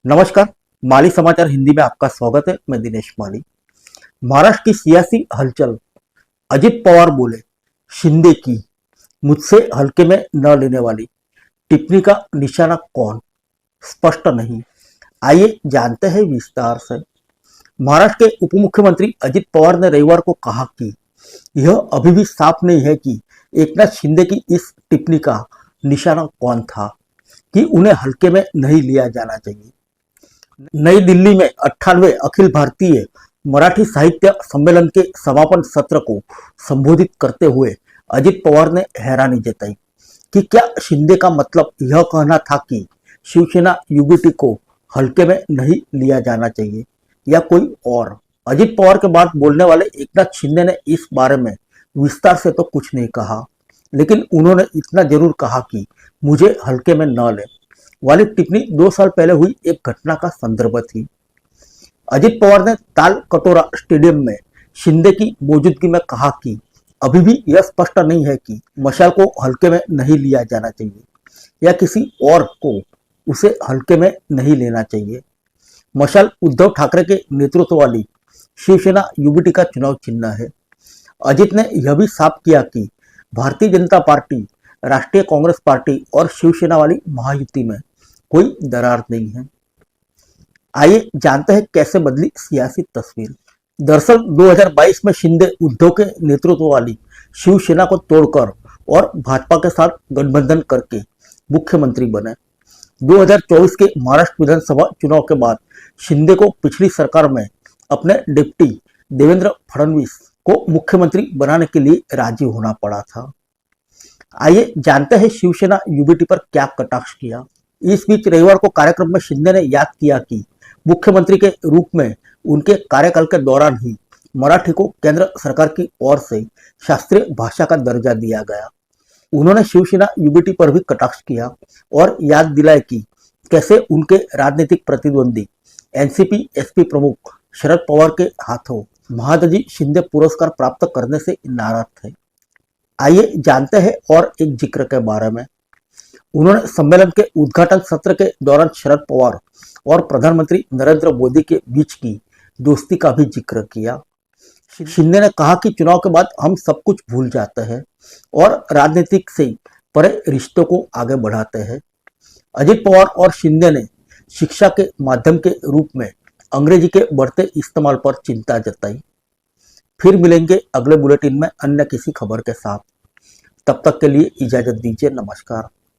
नमस्कार। माली समाचार हिंदी में आपका स्वागत है। मैं दिनेश माली। महाराष्ट्र की सियासी हलचल। अजित पवार बोले, शिंदे की मुझसे हल्के में न लेने वाली टिप्पणी का निशाना कौन, स्पष्ट नहीं। आइए जानते हैं विस्तार से। महाराष्ट्र के उप मुख्यमंत्री अजित पवार ने रविवार को कहा कि यह अभी भी साफ नहीं है कि एकनाथ शिंदे की इस टिप्पणी का निशाना कौन था कि उन्हें हल्के में नहीं लिया जाना चाहिए। नई दिल्ली में 98वें अखिल भारतीय मराठी साहित्य सम्मेलन के समापन सत्र को संबोधित करते हुए अजित पवार ने हैरानी जताई कि क्या शिंदे का मतलब यह कहना था कि शिवसेना यूबीटी को हल्के में नहीं लिया जाना चाहिए या कोई और। अजित पवार के बाद बोलने वाले एकनाथ शिंदे ने इस बारे में विस्तार से तो कुछ नहीं कहा, लेकिन उन्होंने इतना जरूर कहा कि मुझे हल्के में न ले वाली टिप्पणी 2 साल पहले हुई एक घटना का संदर्भ थी। अजित पवार ने ताल कटोरा स्टेडियम में शिंदे की मौजूदगी में कहा कि अभी भी यह स्पष्ट नहीं है कि मशाल को हल्के में नहीं लिया जाना चाहिए या किसी और को उसे हल्के में नहीं लेना चाहिए। मशाल उद्धव ठाकरे के नेतृत्व वाली शिवसेना यूबीटी का चुनाव चिन्ह है। अजित ने यह भी साफ किया कि भारतीय जनता पार्टी, राष्ट्रीय कांग्रेस पार्टी और शिवसेना वाली महायुति में कोई दरार नहीं है। आइए जानते हैं कैसे बदली सियासी तस्वीर। दरअसल 2022 में शिंदे उद्धव के नेतृत्व वाली शिवसेना को तोड़कर और भाजपा के साथ गठबंधन करके मुख्यमंत्री बने। 2024 के महाराष्ट्र विधानसभा चुनाव के बाद शिंदे को पिछली सरकार में अपने डिप्टी देवेंद्र फडणवीस को मुख्यमंत्री बनाने के लिए राजी होना पड़ा था। आइए जानते हैं शिवसेना यूबीटी पर क्या कटाक्ष किया। इस बीच रविवार को कार्यक्रम में शिंदे ने याद किया कि मुख्यमंत्री के रूप में उनके कार्यकाल के दौरान ही मराठी को केंद्र सरकार की ओर से शास्त्रीय भाषा का दर्जा दिया गया। उन्होंने शिवसेना यूबीटी पर भी कटाक्ष किया और याद दिलाया कि कैसे उनके राजनीतिक प्रतिद्वंदी एनसीपी एसपी प्रमुख शरद पवार के हाथों महादजी शिंदे पुरस्कार प्राप्त करने से नाराज थे। आइए जानते हैं और एक जिक्र के बारे में। उन्होंने सम्मेलन के उद्घाटन सत्र के दौरान शरद पवार और प्रधानमंत्री नरेंद्र मोदी के बीच की दोस्ती का भी जिक्र किया। शिंदे ने कहा कि चुनाव के बाद हम सब कुछ भूल जाते हैं और राजनीतिक से परे रिश्तों को आगे बढ़ाते हैं। अजित पवार और शिंदे ने शिक्षा के माध्यम के रूप में अंग्रेजी के बढ़ते इस्तेमाल पर चिंता जताई। फिर मिलेंगे अगले बुलेटिन में अन्य किसी खबर के साथ। तब तक के लिए इजाजत दीजिए। नमस्कार।